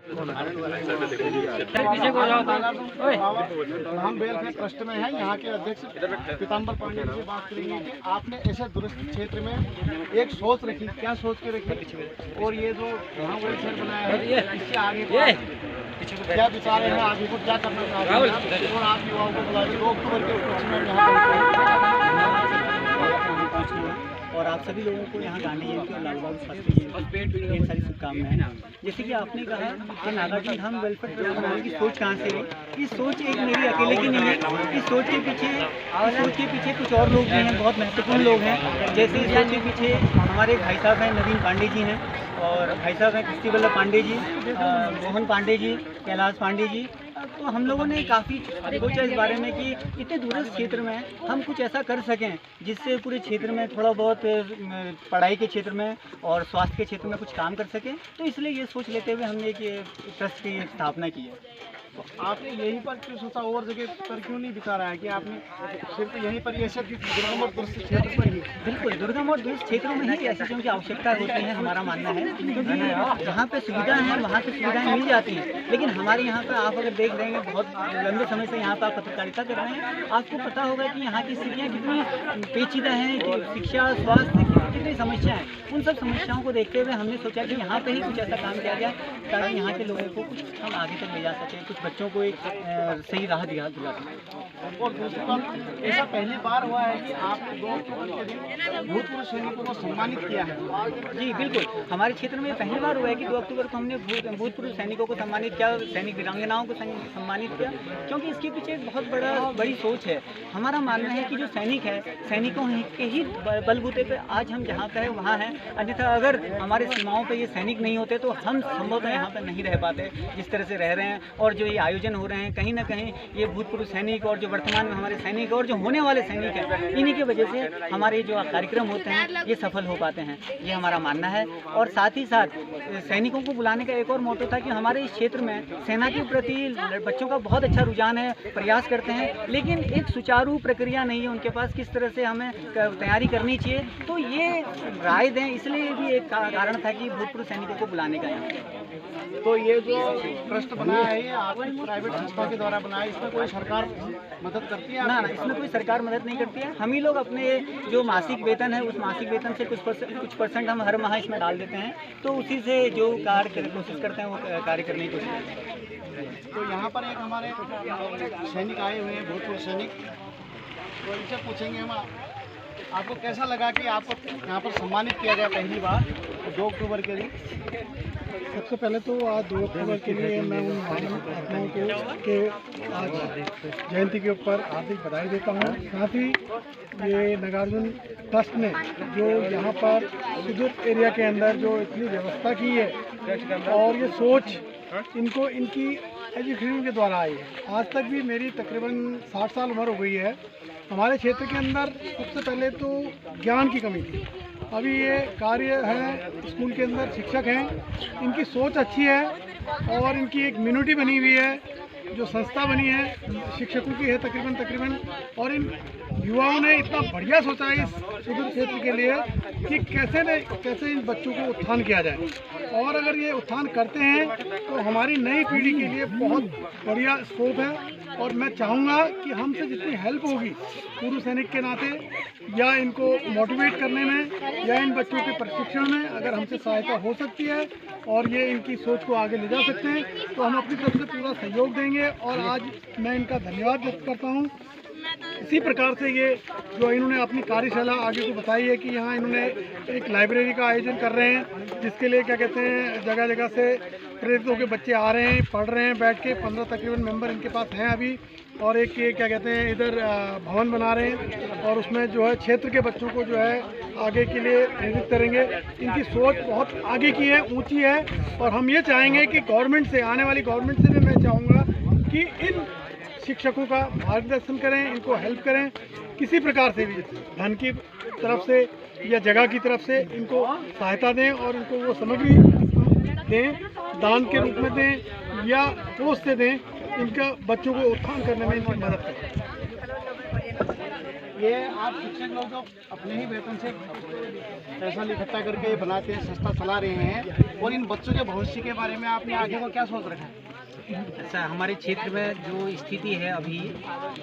हम welfare trust में हैं, यहाँ के अध्यक्ष पीताम्बर पांडे जी से बात करेंगे कि आपने ऐसे दूरस्थ क्षेत्र में एक सोच रखी, क्या सोच के रखी, और ये जो यहाँ वेलफेयर बनाया है इससे आगे क्या विचार है, आगे को क्या करना चाहते हैं और आप युवाओं को बुलाइए 2 अक्टूबर के उपलक्ष्य में यहाँ और आप सभी लोगों को यहाँ गांधी जयंती और लाल बहादुर शास्त्री जी ढेर सारी शुभकामनाएं। जैसे कि आपने कहा कि नागार्जुन धाम वेलफेयर ट्रस्ट बनाने की सोच कहाँ से रही, इस सोच एक मेरी अकेले की नहीं है। इस सोच के पीछे कुछ और लोग भी हैं, बहुत महत्वपूर्ण लोग हैं। जैसे इस सोच के पीछे हमारे भाई साहब हैं, नवीन पांडे जी हैं, और भाई साहब हैं कृष्टि वल्लभ पांडे जी, मोहन पांडे जी, कैलाश पांडे जी। तो हम लोगों ने काफ़ी सोचा इस बारे में कि इतने दूरस्थ क्षेत्र में हम कुछ ऐसा कर सकें जिससे पूरे क्षेत्र में थोड़ा बहुत पढ़ाई के क्षेत्र में और स्वास्थ्य के क्षेत्र में कुछ काम कर सकें। तो इसलिए ये सोच लेते हुए हमने एक ट्रस्ट की स्थापना की है। आपने यहीं पर क्यों सोचा, और जगह पर क्यों नहीं बिता रहा है कि आपने सिर्फ यहीं पर ये सब दुर्गम और दूरस्थ क्षेत्र में ही? बिल्कुल, दुर्गम और दूरस्थ क्षेत्रों में ही ऐसी क्योंकि आवश्यकता होती है, हमारा मानना है। क्योंकि जहाँ पे सुविधा है वहाँ की सुविधाएं मिल जाती हैं, लेकिन हमारे यहाँ पर आप अगर देख रहे हैं बहुत लंबे समय से यहाँ पर आप पत्रकारिता कर रहे हैं, आपको पता होगा कि यहाँ की स्थितियाँ कितनी पेचीदा हैं, कि शिक्षा, स्वास्थ्य कितनी समस्याएं हैं। उन सब समस्याओं को देखते हुए हमने सोचा कि यहाँ पे ही कुछ ऐसा काम किया जाए ताकि यहाँ के लोगों को कुछ हम आगे तक ले जा सकें, कुछ बच्चों को एक सही राह दिला सकें। और दूसरी बात, ऐसा पहली बार हुआ है कि आपने 2 अक्टूबर के दिन भूतपूर्व सैनिकों को सम्मानित किया है? जी बिल्कुल, हमारे क्षेत्र में पहली बार हुआ है कि 2 अक्टूबर को हमने भूतपूर्व सैनिकों को सम्मानित किया, सैनिक वीरांगनाओं को सम्मानित किया, क्योंकि इसके पीछे एक बहुत बड़ी सोच है। हमारा मानना है कि जो सैनिक है, सैनिकों के ही बलबूते पे आज हम जहाँ पे हैं वहाँ हैं। अन्यथा अगर हमारे सीमाओं पे ये सैनिक नहीं होते तो हम संभवतः यहाँ पर नहीं रह पाते जिस तरह से रह रहे हैं। और जो ये आयोजन हो रहे हैं, कहीं ना कहीं ये भूतपूर्व सैनिक और जो वर्तमान में हमारे सैनिक और जो होने वाले सैनिक हैं, इन्हीं की वजह से हमारे जो कार्यक्रम होते हैं ये सफल हो पाते हैं, ये हमारा मानना है। और साथ ही साथ सैनिकों को बुलाने का एक और मोटो था कि हमारे इस क्षेत्र में सेना के प्रति बच्चों का बहुत अच्छा रुझान है, प्रयास करते हैं, लेकिन एक सुचारू प्रक्रिया नहीं है उनके पास, किस तरह से हमें तैयारी करनी चाहिए। तो ये राय दें, इसलिए भी एक कारण था कि भूतपूर्व सैनिकों को बुलाने का। तो ये जो ट्रस्ट बनाया है ये आपकी प्राइवेट संस्था के द्वारा बनाया है, इसमें कोई सरकार मदद करती है? ना, इसमें कोई सरकार मदद नहीं करती है। हम ही लोग अपने जो मासिक वेतन है, उस मासिक वेतन से कुछ परसेंट हम हर माह इसमें डाल देते हैं, तो उसी से जो कार्य कोशिश करते हैं वो कार्य करने की कोशिश करते हैं। तो यहाँ पर एक हमारे सैनिक आए हुए हैं, भूतपूर्व सैनिक, तो इनसे पूछेंगे हम आपको कैसा लगा कि आपको यहाँ पर सम्मानित किया गया पहली बार 2 अक्टूबर के दिन? सबसे पहले तो आज 2 अक्टूबर के लिए मैं उन महान आत्माओं को के आज जयंती के ऊपर हार्दिक बधाई देता हूँ। साथ ही ये नागार्जुन ट्रस्ट ने जो यहाँ पर सुदूर एरिया के अंदर जो इतनी व्यवस्था की है और ये सोच इनको इनकी एजुकेशन के द्वारा आई है। आज तक भी मेरी तकरीबन 60 साल उम्र हो गई है। हमारे क्षेत्र के अंदर सबसे पहले तो ज्ञान की कमी थी, अभी ये कार्य है, स्कूल के अंदर शिक्षक हैं, इनकी सोच अच्छी है और इनकी एक कम्युनिटी बनी हुई है, जो संस्था बनी है शिक्षकों की है तकरीबन, और इन युवाओं ने इतना बढ़िया सोचा है इस सुदूर क्षेत्र के लिए कि कैसे इन बच्चों को उत्थान किया जाए। और अगर ये उत्थान करते हैं तो हमारी नई पीढ़ी के लिए बहुत बढ़िया स्कोप है। और मैं चाहूँगा कि हमसे जितनी हेल्प होगी पूर्व सैनिक के नाते, या इनको मोटिवेट करने में या इन बच्चों के प्रशिक्षण में अगर हमसे सहायता हो सकती है और ये इनकी सोच को आगे ले जा सकते हैं तो हम अपनी तरफ से पूरा सहयोग देंगे। और आज मैं इनका धन्यवाद व्यक्त करता हूँ। इसी प्रकार से ये जो इन्होंने अपनी कार्यशाला आगे को बताई है कि यहाँ इन्होंने एक लाइब्रेरी का आयोजन कर रहे हैं, जिसके लिए क्या कहते हैं जगह जगह से प्रेरित होकर बच्चे आ रहे हैं, पढ़ रहे हैं बैठ के। 15 तकरीबन मेंबर इनके पास हैं अभी। और एक ये क्या कहते हैं इधर भवन बना रहे हैं और उसमें जो है क्षेत्र के बच्चों को जो है आगे के लिए प्रेरित करेंगे। इनकी सोच बहुत आगे की है, ऊंची है। और हम ये चाहेंगे कि गवर्नमेंट से, आने वाली गवर्नमेंट से भी मैं चाहूँगा कि इन शिक्षकों का मार्गदर्शन करें, इनको हेल्प करें किसी प्रकार से भी, धन की तरफ से या जगह की तरफ से इनको सहायता दें और इनको वो सामग्री दें, दान के रूप में दें या कोष से दें, इनका बच्चों को उत्थान करने में इनकी मदद करें। ये आप शिक्षक लोग जो अपने ही वेतन से पैसा इकट्ठा करके बनाते हैं, संस्था चला रहे हैं, और इन बच्चों के भविष्य के बारे में आपने आगे को क्या सोच रखा है? अच्छा, हमारे क्षेत्र में जो स्थिति है अभी,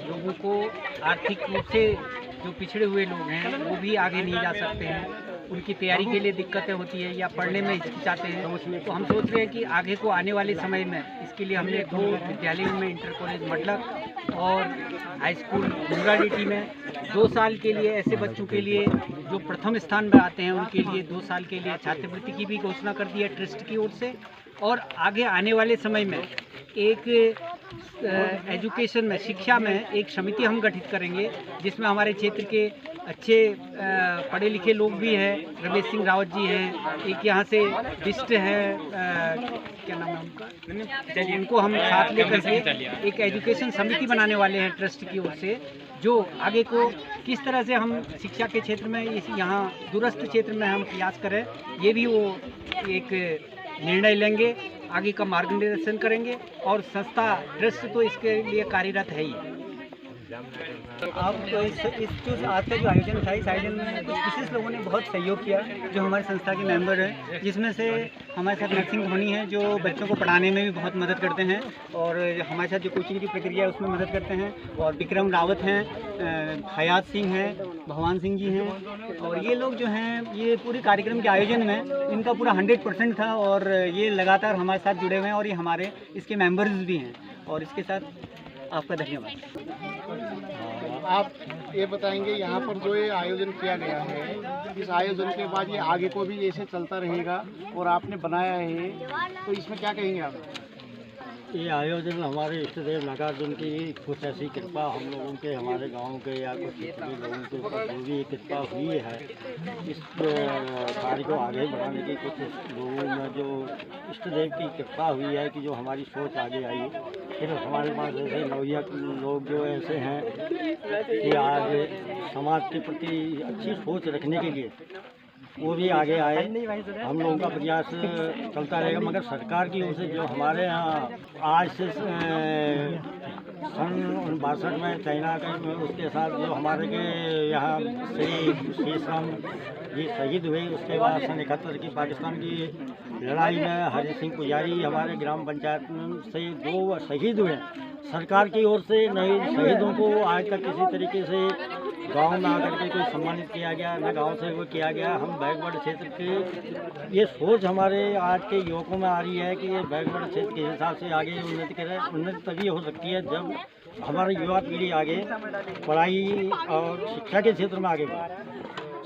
लोगों को आर्थिक रूप से जो पिछड़े हुए लोग हैं वो भी आगे नहीं जा सकते हैं, उनकी तैयारी के लिए दिक्कतें होती है या पढ़ने में हिचकिचाते हैं। तो हम सोच रहे हैं कि आगे को आने वाले समय में इसके लिए हमने 2 विद्यालयों में, इंटर कॉलेज मडलक और हाई स्कूल गुजराटी में 2 साल के लिए ऐसे बच्चों के लिए जो प्रथम स्थान पर आते हैं उनके लिए 2 साल के लिए छात्रवृत्ति की भी घोषणा कर दी है ट्रस्ट की ओर से। और आगे आने वाले समय में एक एजुकेशन में, शिक्षा में एक समिति हम गठित करेंगे जिसमें हमारे क्षेत्र के अच्छे पढ़े लिखे लोग भी हैं। रमेश सिंह रावत जी हैं, एक यहाँ से बिस्ट हैं, क्या नाम है उनका, उनको हम साथ लेकर के एक एजुकेशन समिति बनाने वाले हैं ट्रस्ट की ओर से, जो आगे को किस तरह से हम शिक्षा के क्षेत्र में इस यहाँ दूरस्थ क्षेत्र में हम प्रयास करें, ये भी वो एक निर्णय लेंगे, आगे का मार्गदर्शन करेंगे। और संस्था ट्रस्ट तो इसके लिए कार्यरत है ही। आप तो इस जो आज का जो आयोजन था, इस आयोजन में विशेष लोगों ने बहुत सहयोग किया, जो हमारे संस्था के मेंबर हैं, जिसमें से हमारे साथ नरसिंह धोनी हैं जो बच्चों को पढ़ाने में भी बहुत मदद करते हैं, और हमारे साथ जो कोचिंग की प्रक्रिया है उसमें मदद करते हैं, और विक्रम रावत हैं, हयात सिंह हैं, भगवान सिंह जी हैं, और ये लोग जो हैं ये पूरे कार्यक्रम के आयोजन में इनका पूरा 100% था, और ये लगातार हमारे साथ जुड़े हुए हैं, और ये हमारे इसके मेंबर्स भी हैं। और इसके साथ आपका धन्यवाद। आप ये बताएंगे यहाँ पर जो ये आयोजन किया गया है, इस आयोजन के बाद ये आगे को भी ऐसे चलता रहेगा और आपने बनाया है, तो इसमें क्या कहेंगे आप? ये आयोजन हमारे इष्टदेव नागार्जुन की कुछ ऐसी कृपा हम लोगों के, हमारे गांव के या कुछ लोगों के ऊपर जो भी कृपा हुई है, इस कार्य को आगे बढ़ाने की कुछ लोगों में जो इष्टदेव की कृपा हुई है कि जो हमारी सोच आगे आई। फिर हमारे पास ऐसे नौयक लोग जो ऐसे हैं कि आज समाज के प्रति अच्छी सोच रखने के लिए वो भी आगे आए। हम लोगों का प्रयास चलता रहेगा, मगर सरकार की ओर से जो हमारे यहाँ आज से सन 62 में चाइना के उसके साथ जो हमारे के यहाँ श्री राम जी शहीद हुए, उसके बाद सन 71 की पाकिस्तान की लड़ाई में हरि सिंह पुजारी हमारे ग्राम पंचायत से 2 शहीद हुए। सरकार की ओर से नए शहीदों को आज तक किसी तरीके से गांव में आकर के कोई सम्मानित किया गया, न गांव से वो किया गया। हम बैकवर्ड क्षेत्र के ये सोच हमारे आज के युवकों में आ रही है कि ये बैकवर्ड क्षेत्र के हिसाब से आगे उन्नति करें। उन्नति तभी हो सकती है जब हमारी युवा पीढ़ी आगे पढ़ाई और शिक्षा के क्षेत्र में आगे बढ़े।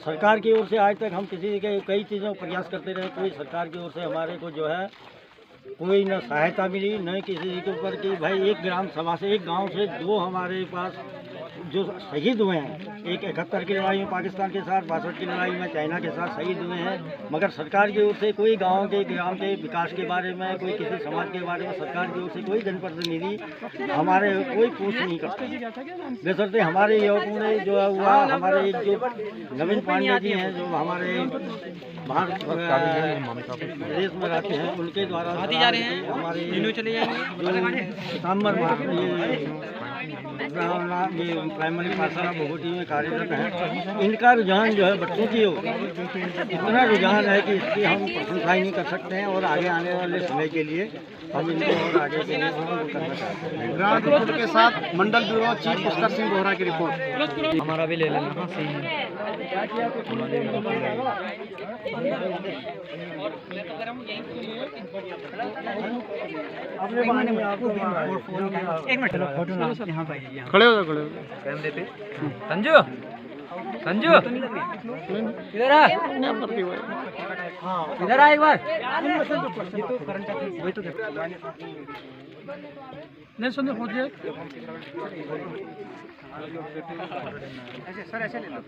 सरकार की ओर से आज तक हम किसी के कई चीज़ों का प्रयास करते रहे, कोई सरकार की ओर से हमारे को जो है कोई न सहायता मिली, न किसी के ऊपर कि भाई एक ग्राम सभा से, एक गांव से जो हमारे पास जो शहीद हुए हैं, एक 71 की लड़ाई में पाकिस्तान के साथ, 62 की लड़ाई में चाइना के साथ शहीद हुए हैं, मगर सरकार की ओर से कोई गांव के ग्राम के विकास के बारे में, कोई किसी समाज के बारे में सरकार की ओर से कोई जनप्रतिनिधि हमारे कोई पूछ नहीं करते। बेशर्ते हमारे युवकों ने जो हुआ, हमारे एक जो नवीन पांडे जी हैं जो हमारे बाहर प्रदेश में रहते हैं, उनके द्वारा हमारे सितंबर माह प्राइमरी पाठशाला भोगोटी में कार्यरत है। इनका रुझान जो है बच्चों की ओर इतना रुझान है कि इसकी हम प्रशंसा ही नहीं कर सकते हैं, और आगे आने वाले समय के लिए हम इनको और आगे के लिए करना चाहते हैं। ग्राउंड रिपोर्ट के साथ मंडल ब्यूरो चीफ पुष्कर सिंह बोहरा की रिपोर्ट। हमारा भी ले लेना सही है। एक मिनट फोटो यहाँ पर खड़े हो खड़े हो। संजू संजू इधर आ, इधर आ एक बार। नहीं संजू पहुँच जाए। सर ऐसे ले लो।